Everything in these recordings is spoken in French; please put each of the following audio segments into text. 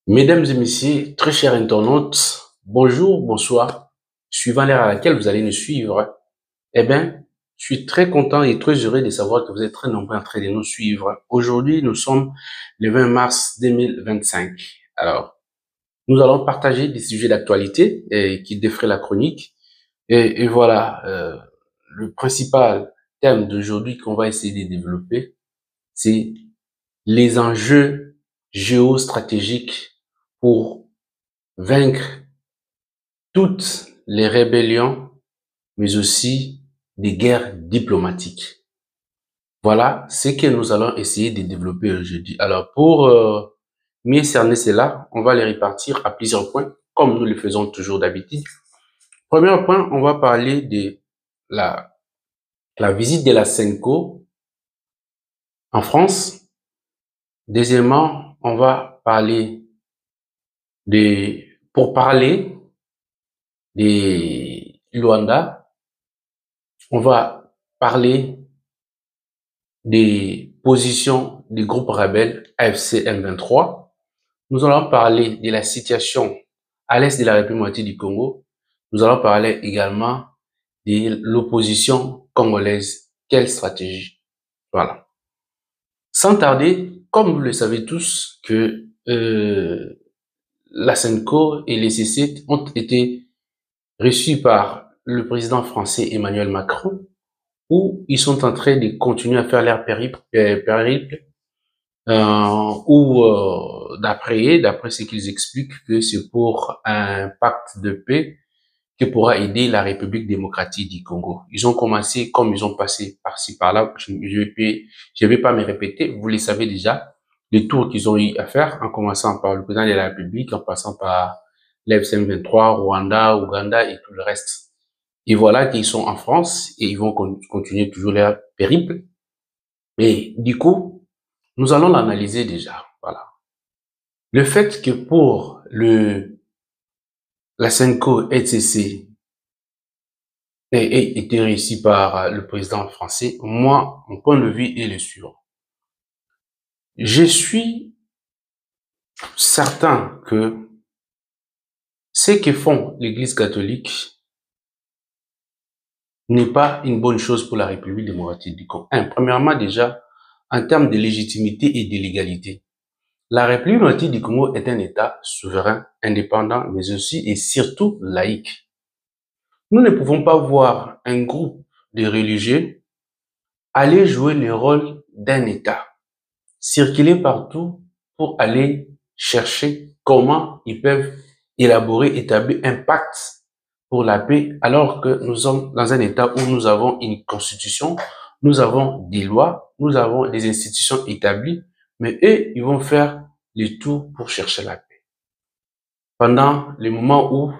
Mesdames et messieurs, très chers internautes, bonjour, bonsoir. Suivant l'heure à laquelle vous allez nous suivre, eh bien, je suis très content et très heureux de savoir que vous êtes très nombreux en train de nous suivre. Aujourd'hui, nous sommes le 20 mars 2025. Alors, nous allons partager des sujets d'actualité qui défraient la chronique. Et voilà, le principal thème d'aujourd'hui qu'on va essayer de développer, c'est les enjeux géostratégiques pour vaincre toutes les rébellions, mais aussi des guerres diplomatiques. Voilà ce que nous allons essayer de développer aujourd'hui. Alors, pour mieux cerner cela, on va les répartir à plusieurs points, comme nous le faisons toujours d'habitude. Premier point, on va parler de la, la visite de la Senco en France. Deuxièmement, on va parler pour parler de Luanda, on va parler des positions des groupes rebelles AFC M23. Nous allons parler de la situation à l'est de la République du Congo. Nous allons parler également de l'opposition congolaise. Quelle stratégie? Voilà. Sans tarder, comme vous le savez tous, que la SENCO et les CC ont été reçus par le président français Emmanuel Macron, où ils sont en train de continuer à faire leur périple ou d'après ce qu'ils expliquent, que c'est pour un pacte de paix qui pourra aider la République démocratique du Congo. Ils ont commencé comme ils ont passé par-ci par-là. Je vais pas me répéter, vous le savez déjà, les tours qu'ils ont eu à faire, en commençant par le président de la République, en passant par l'FCM 23, Rwanda, Ouganda et tout le reste. Et voilà qu'ils sont en France et ils vont continuer toujours leur périple. Et du coup, nous allons l'analyser déjà. Voilà. Le fait que pour la Senco ETC ait été réussi par le président français, moi, mon point de vue est le suivant. Je suis certain que ce que font l'Église catholique n'est pas une bonne chose pour la République démocratique du Congo. Premièrement, déjà, en termes de légitimité et de légalité. La République démocratique du Congo est un État souverain, indépendant, mais aussi et surtout laïque. Nous ne pouvons pas voir un groupe de religieux aller jouer le rôle d'un État, circuler partout pour aller chercher comment ils peuvent élaborer, établir un pacte pour la paix, alors que nous sommes dans un État où nous avons une constitution, nous avons des lois, nous avons des institutions établies, mais eux, ils vont faire le tout pour chercher la paix. Pendant le moment où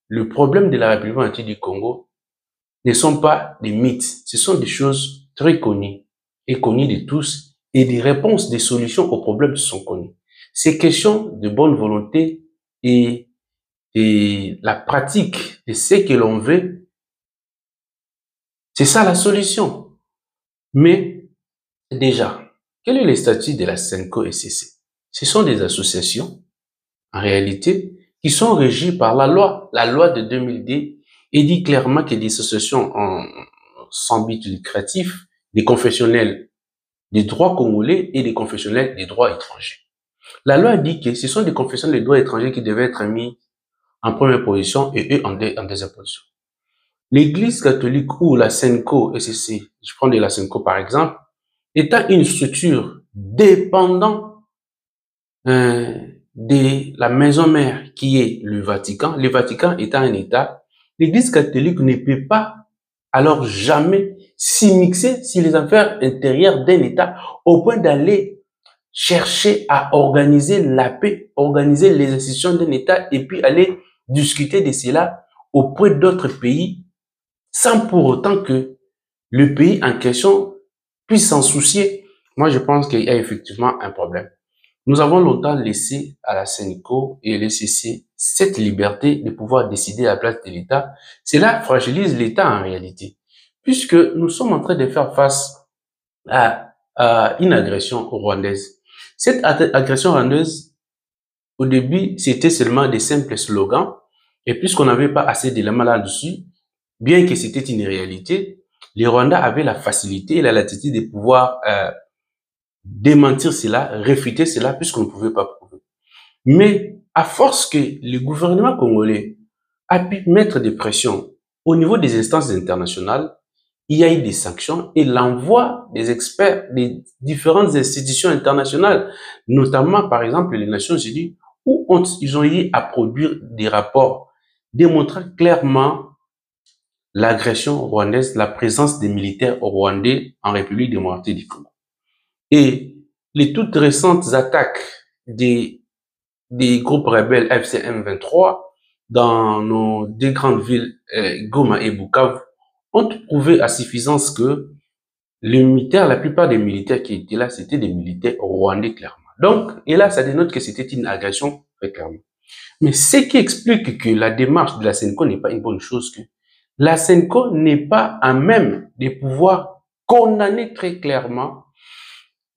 le problème de la République démocratique du Congo ne sont pas des mythes, ce sont des choses très connues et connues de tous, et des réponses, des solutions aux problèmes sont connues. C'est question de bonne volonté et la pratique de ce que l'on veut, c'est ça la solution. Mais déjà, quel est le statut de la SENCO SCC? Ce sont des associations, en réalité, qui sont régies par la loi. La loi de 2002 et dit clairement que des associations sans but lucratif, des confessionnels des droits congolais et des confessionnels des droits étrangers. La loi dit que ce sont des confessionnels des droits étrangers qui devaient être mis en première position et eux en deuxième position. L'Église catholique ou la SENCO, SCC, je prends de la SENCO par exemple, étant une structure dépendant de la maison mère qui est le Vatican étant un État, l'Église catholique ne peut pas alors jamais s'immiscer sur les affaires intérieures d'un État au point d'aller chercher à organiser la paix, organiser les institutions d'un État et puis aller discuter de cela auprès d'autres pays sans pour autant que le pays en question puisse s'en soucier. Moi, je pense qu'il y a effectivement un problème. Nous avons longtemps laissé à la SENCO et le CC cette liberté de pouvoir décider à la place de l'État. Cela fragilise l'État en réalité, puisque nous sommes en train de faire face à une agression rwandaise. Cette agression rwandaise au début, c'était seulement des simples slogans. Et puisqu'on n'avait pas assez d'éléments là-dessus, bien que c'était une réalité, les Rwandais avaient la facilité et la latitude de pouvoir démentir cela, réfuter cela, puisqu'on ne pouvait pas prouver. Mais à force que le gouvernement congolais a pu mettre des pressions au niveau des instances internationales, il y a eu des sanctions et l'envoi des experts des différentes institutions internationales, notamment par exemple les Nations Unies, où ils ont eu à produire des rapports démontrant clairement l'agression rwandaise, la présence des militaires rwandais en République démocratique du Congo. Et les toutes récentes attaques des groupes rebelles FCM23 dans nos deux grandes villes, Goma et Bukavu, ont prouvé à suffisance que les militaires, la plupart des militaires qui étaient là, c'était des militaires rwandais, clairement. Donc, et là, ça dénote que c'était une agression, très clairement. Mais ce qui explique que la démarche de la SENCO n'est pas une bonne chose, que la SENCO n'est pas à même de pouvoir condamner très clairement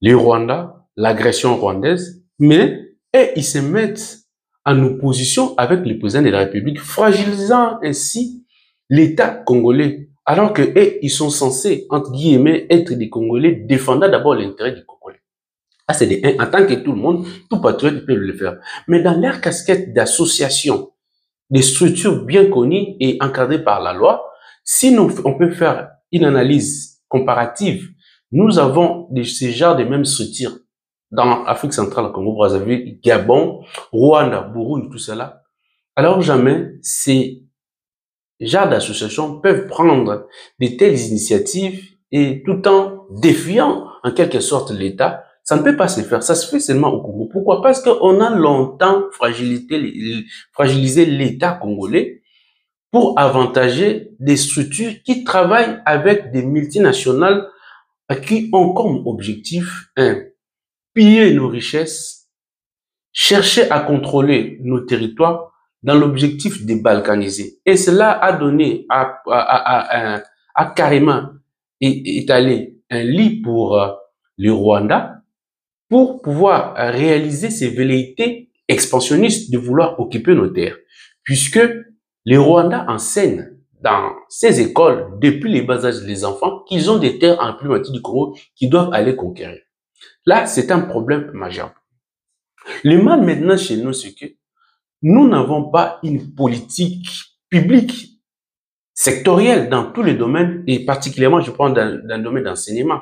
les Rwandais, l'agression rwandaise, mais ils se mettent en opposition avec le président de la République, fragilisant ainsi l'État congolais, alors que ils sont censés, entre guillemets, être des Congolais défendant d'abord l'intérêt du Congolais. Ah, c'est des en tant que tout le monde, tout patriote peut le faire. Mais dans leur casquette d'association, des structures bien connues et encadrées par la loi, si on peut faire une analyse comparative, nous avons ce genre de mêmes structures dans l'Afrique centrale, Congo, Brazzaville, Gabon, Rwanda, Burundi, tout cela. Alors jamais ces genres d'associations peuvent prendre de telles initiatives et tout en défiant en quelque sorte l'État. Ça ne peut pas se faire, ça se fait seulement au Congo. Pourquoi? Parce qu'on a longtemps fragilisé l'État congolais pour avantager des structures qui travaillent avec des multinationales qui ont comme objectif, piller nos richesses, chercher à contrôler nos territoires dans l'objectif de balkaniser. Et cela a donné, a carrément étalé un lit pour le Rwanda pour pouvoir réaliser ses velléités expansionnistes de vouloir occuper nos terres. Puisque les Rwandais enseignent dans ces écoles, depuis les bas âges des enfants, qu'ils ont des terres en République du Congo qu'ils doivent aller conquérir. Là, c'est un problème majeur. Le mal maintenant chez nous, c'est que nous n'avons pas une politique publique sectorielle dans tous les domaines, et particulièrement, je prends dans le domaine d'enseignement.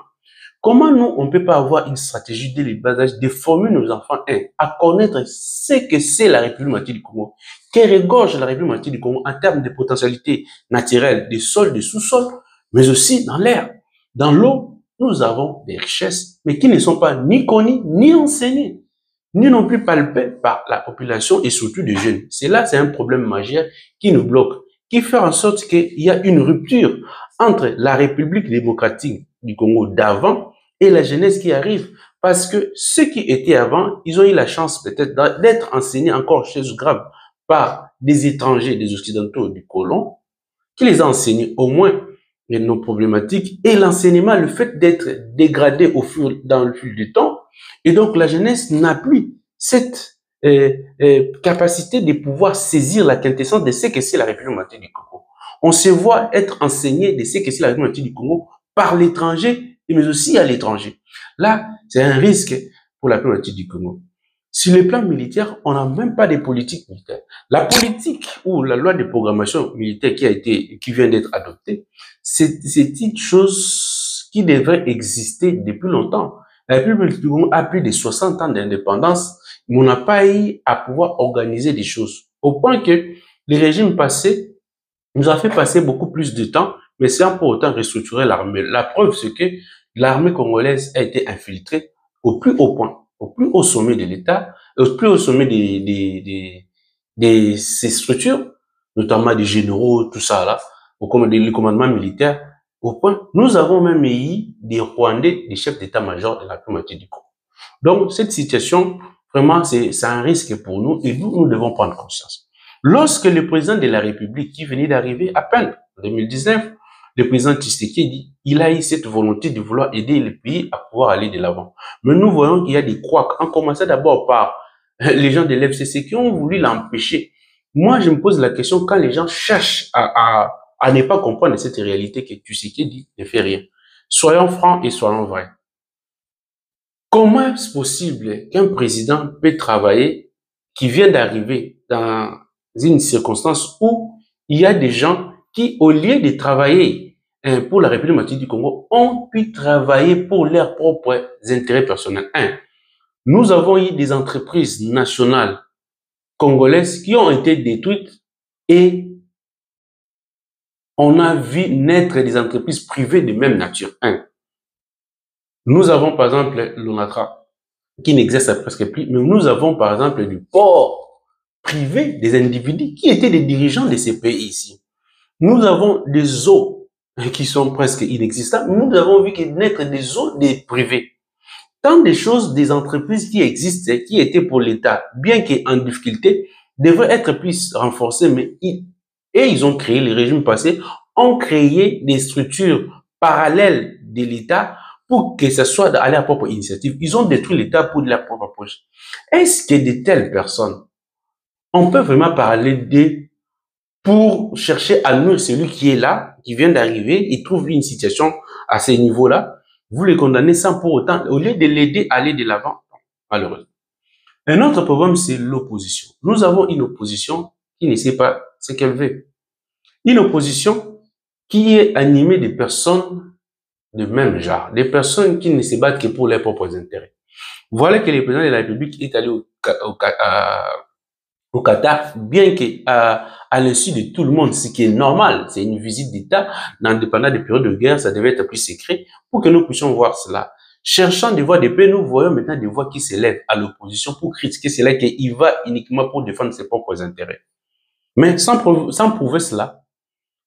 Comment nous, on ne peut pas avoir une stratégie dès les bas âges de former nos enfants à connaître ce que c'est la République du Congo, qu'elle regorge la République du Congo en termes de potentialité naturelle, des sols, des sous-sols, mais aussi dans l'air, dans l'eau. Nous avons des richesses, mais qui ne sont pas ni connues, ni enseignées, ni non plus palpées par la population et surtout des jeunes. C'est là, c'est un problème majeur qui nous bloque, qui fait en sorte qu'il y a une rupture entre la République démocratique du Congo d'avant et la jeunesse qui arrive. Parce que ceux qui étaient avant, ils ont eu la chance peut-être d'être enseignés encore chose grave par des étrangers, des occidentaux, du colon, qui les a enseignés au moins nos problématiques et l'enseignement, le fait d'être dégradé dans le fil du temps. Et donc la jeunesse n'a plus cette capacité de pouvoir saisir la quintessence de ce que c'est la République du Congo. On se voit être enseigné de ce que c'est la République du Congo par l'étranger, mais aussi à l'étranger. Là, c'est un risque pour la République du Congo. Sur le plan militaire, on n'a même pas de politique militaire. La politique ou la loi de programmation militaire qui vient d'être adoptée, c'est une chose qui devrait exister depuis longtemps. La République du Congo a plus de 60 ans d'indépendance, mais on n'a pas eu à pouvoir organiser des choses. Au point que les régimes passés nous a fait passer beaucoup plus de temps, mais sans pour autant restructurer l'armée. La preuve, c'est que l'armée congolaise a été infiltrée au plus haut point, au plus haut sommet de l'État, au plus haut sommet de ces structures, notamment des généraux, tout ça là, le commandement militaire, au point, nous avons même eu des Rwandais, des chefs d'état-major de la République du Congo. Donc, cette situation, vraiment, c'est un risque pour nous et nous devons prendre conscience. Lorsque le président de la République, qui venait d'arriver à peine en 2019, le président Tshisekedi, il a eu cette volonté de vouloir aider le pays à pouvoir aller de l'avant. Mais nous voyons qu'il y a des couacs, en commençant d'abord par les gens de l'FCC qui ont voulu l'empêcher. Moi, je me pose la question quand les gens cherchent à ne pas comprendre cette réalité que Tshisekedi ne fait rien. Soyons francs et soyons vrais. Comment est-ce possible qu'un président peut travailler qui vient d'arriver dans une circonstance où il y a des gens qui, au lieu de travailler pour la République démocratique du Congo, ont pu travailler pour leurs propres intérêts personnels. Nous avons eu des entreprises nationales congolaises qui ont été détruites et on a vu naître des entreprises privées de même nature. Nous avons par exemple l'ONATRA qui n'existe presque plus, mais nous avons par exemple du port privé des individus qui étaient des dirigeants de ces pays ici. Nous avons des eaux qui sont presque inexistantes. Nous avons vu naître des eaux des privés. Tant des choses, des entreprises qui existent, qui étaient pour l'État, bien qu'en difficulté, devraient être plus renforcées, mais ils ont créé, les régimes passés, ont créé des structures parallèles de l'État pour que ce soit à leur propre initiative. Ils ont détruit l'État pour de leur propre poche. Est-ce que de telles personnes, on peut vraiment parler d'eux pour chercher à nourrir celui qui est là, qui vient d'arriver, et trouve une situation à ce niveau-là, vous les condamnez sans pour autant, au lieu de l'aider à aller de l'avant, malheureusement. Un autre problème, c'est l'opposition. Nous avons une opposition qui ne sait pas ce qu'elle veut. Une opposition qui est animée de personnes de même genre, des personnes qui ne se battent que pour leurs propres intérêts. Voilà que le président de la République est allé au Qatar, bien à l'insu de tout le monde, ce qui est normal, c'est une visite d'État, pendant des périodes de guerre, ça devait être plus secret, pour que nous puissions voir cela. Cherchant des voix de paix, nous voyons maintenant des voix qui s'élèvent à l'opposition pour critiquer cela, qu'il va uniquement pour défendre ses propres intérêts. Mais sans prouver cela,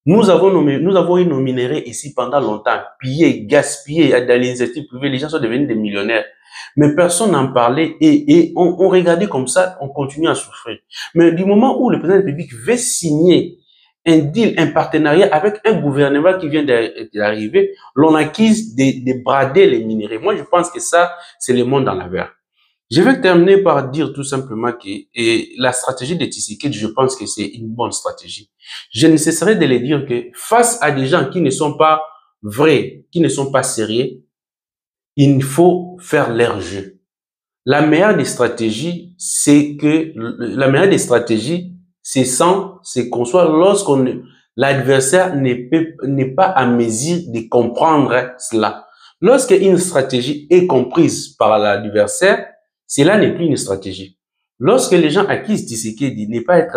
nous avons eu nos minéraux ici pendant longtemps, pillés, gaspillés dans les initiatives privées, les gens sont devenus des millionnaires. Mais personne n'en parlait et on regardait comme ça, on continue à souffrir. Mais du moment où le président de la République veut signer un deal, un partenariat avec un gouvernement qui vient d'arriver, l'on accuse de brader les minéraux. Moi, je pense que ça, c'est le monde dans l'envers. Je vais terminer par dire tout simplement que la stratégie de Tshisekedi, je pense que c'est une bonne stratégie. Je ne cesserai de le dire que face à des gens qui ne sont pas vrais, qui ne sont pas sérieux, il faut faire leur jeu. La meilleure des stratégies, c'est qu'on soit l'adversaire n'est pas à mesure de comprendre cela. Lorsque une stratégie est comprise par l'adversaire, cela n'est plus une stratégie. Lorsque les gens accusent Tshisekedi de ne pas être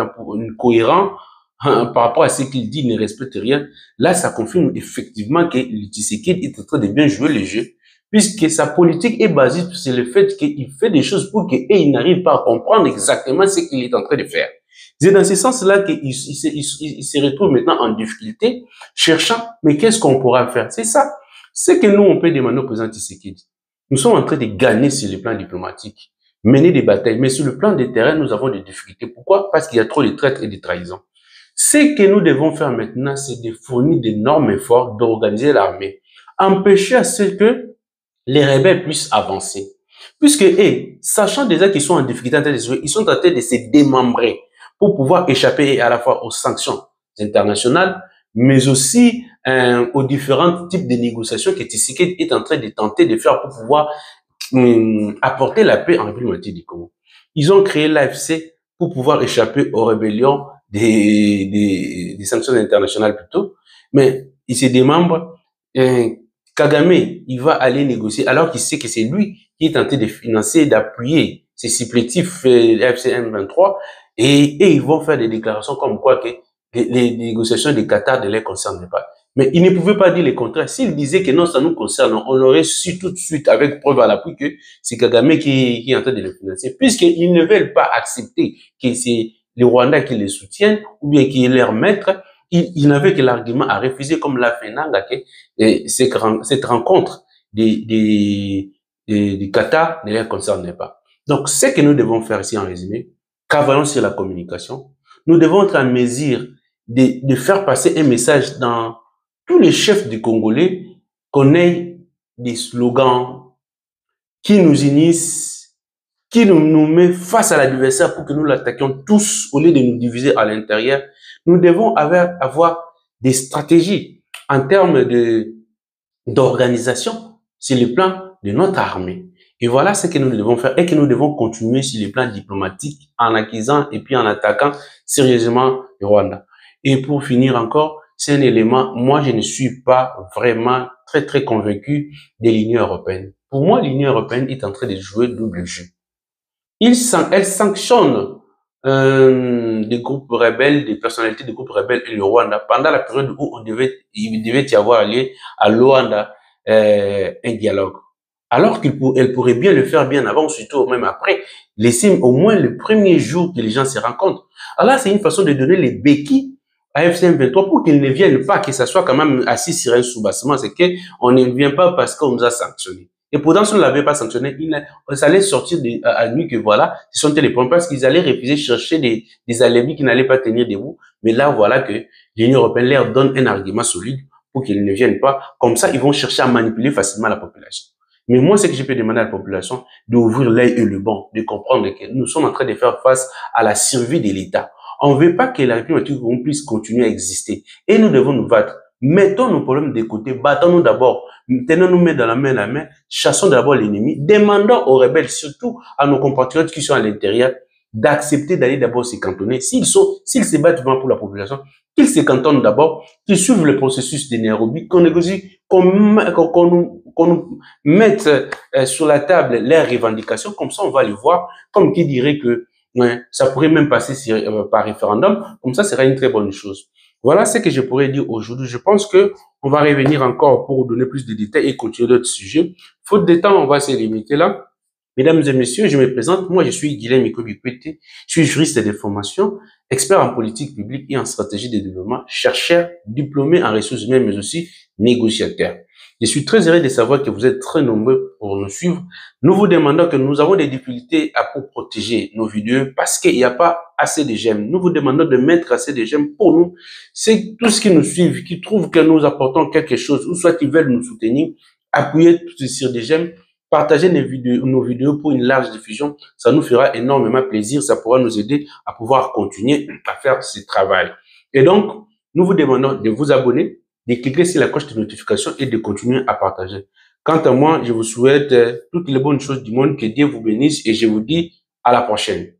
cohérent par rapport à ce qu'il dit, ne respecte rien, là, ça confirme effectivement que Tshisekedi est en train de bien jouer le jeu, puisque sa politique est basée sur le fait qu'il fait des choses pour qu'il n'arrive pas à comprendre exactement ce qu'il est en train de faire. C'est dans ce sens-là qu'il se retrouve maintenant en difficulté, cherchant, mais qu'est-ce qu'on pourra faire? C'est ça. Ce que nous, on peut demander au président Tshisekedi. Nous sommes en train de gagner sur le plan diplomatique, mener des batailles, mais sur le plan des terrains, nous avons des difficultés. Pourquoi? Parce qu'il y a trop de traîtres et de trahisons. Ce que nous devons faire maintenant, c'est de fournir d'énormes efforts, d'organiser l'armée, empêcher à ce que les rebelles puissent avancer. Puisque, sachant déjà qu'ils sont en difficulté, ils sont en train de se démembrer pour pouvoir échapper à la fois aux sanctions internationales, mais aussi aux différents types de négociations que Tshisekedi est en train de tenter de faire pour pouvoir apporter la paix en République démocratique du Congo. Ils ont créé l'AFC pour pouvoir échapper aux rébellions des sanctions internationales plutôt, mais ils se démembrent. Kagame, il va aller négocier alors qu'il sait que c'est lui qui est tenté de financer, d'appuyer ces supplétifs FC M23 et ils vont faire des déclarations comme quoi que les négociations du Qatar ne les concernent pas. Mais il ne pouvait pas dire le contraire. S'il disait que non, ça nous concerne, on aurait su tout de suite avec preuve à l'appui que c'est Kagame qui est en train de le financer. Puisqu'ils ne veulent pas accepter que c'est les Rwandais qui les soutiennent ou bien qui est leur maître, il n'avait que l'argument à refuser comme l'a fait Nanga que cette rencontre du Qatar ne les concerne pas. Donc, ce que nous devons faire ici en résumé, travaillons sur la communication. Nous devons être en mesure de faire passer un message dans tous les chefs du Congolais qu'on ait des slogans qui nous unissent qui nous met face à l'adversaire pour que nous l'attaquions tous au lieu de nous diviser à l'intérieur. Nous devons avoir des stratégies en termes d'organisation sur le plan de notre armée. Et voilà ce que nous devons faire et que nous devons continuer sur le plan diplomatique en acquisant et puis en attaquant sérieusement le Rwanda. Et pour finir encore, c'est un élément, moi je ne suis pas vraiment très convaincu de l'Union européenne. Pour moi, l'Union européenne est en train de jouer double jeu. Elle sanctionne des groupes rebelles, des personnalités des groupes rebelles et le Rwanda pendant la période où il devait y avoir allé à Luanda un dialogue. Alors qu'elle pourrait bien le faire bien avant, surtout même après, laisser au moins le premier jour que les gens se rencontrent. Alors là, c'est une façon de donner les béquilles à FCM23 pour qu'ils ne viennent pas, que ça soit quand même assis sur un soubassement. C'est qu'on ne vient pas parce qu'on nous a sanctionnés. Et pourtant, si on ne l'avait pas sanctionné, ça allait sortir à nuit que voilà, ce sont les points parce qu'ils allaient refuser chercher des alibis qui n'allaient pas tenir debout. Mais là, voilà que l'Union européenne leur donne un argument solide pour qu'ils ne viennent pas. Comme ça, ils vont chercher à manipuler facilement la population. Mais moi, ce que je peux demander à la population, d'ouvrir l'œil et le bon, de comprendre que nous sommes en train de faire face à la survie de l'État. On ne veut pas que la République puisse continuer à exister. Et nous devons nous battre. Mettons nos problèmes de côté, battons-nous d'abord, tenons-nous main dans la main, chassons d'abord l'ennemi, demandons aux rebelles, surtout à nos compatriotes qui sont à l'intérieur, d'accepter d'aller d'abord se cantonner. S'ils se battent vraiment pour la population, qu'ils se cantonnent d'abord, qu'ils suivent le processus de Nairobi, qu'on négocie, qu'on nous mette sur la table leurs revendications, comme ça on va les voir, comme qui dirait que ça pourrait même passer par référendum, comme ça sera une très bonne chose. Voilà ce que je pourrais dire aujourd'hui. Je pense que on va revenir encore pour donner plus de détails et continuer d'autres sujets. Faute de temps, on va se limiter là. Mesdames et messieurs, je me présente. Moi, je suis Guilhem Ikobi-Kwete. Je suis juriste de formation, expert en politique publique et en stratégie de développement, chercheur, diplômé en ressources humaines, mais aussi négociateur. Je suis très heureux de savoir que vous êtes très nombreux pour nous suivre. Nous vous demandons que nous avons des difficultés pour protéger nos vidéos parce qu'il n'y a pas assez de j'aime. Nous vous demandons de mettre assez de j'aime pour nous. C'est tous ceux qui nous suivent, qui trouvent que nous apportons quelque chose, ou soit qui veulent nous soutenir, appuyer sur des j'aime, partagez nos vidéos pour une large diffusion. Ça nous fera énormément plaisir. Ça pourra nous aider à pouvoir continuer à faire ce travail. Et donc, nous vous demandons de vous abonner, de cliquer sur la cloche de notification et de continuer à partager. Quant à moi, je vous souhaite toutes les bonnes choses du monde, que Dieu vous bénisse et je vous dis à la prochaine.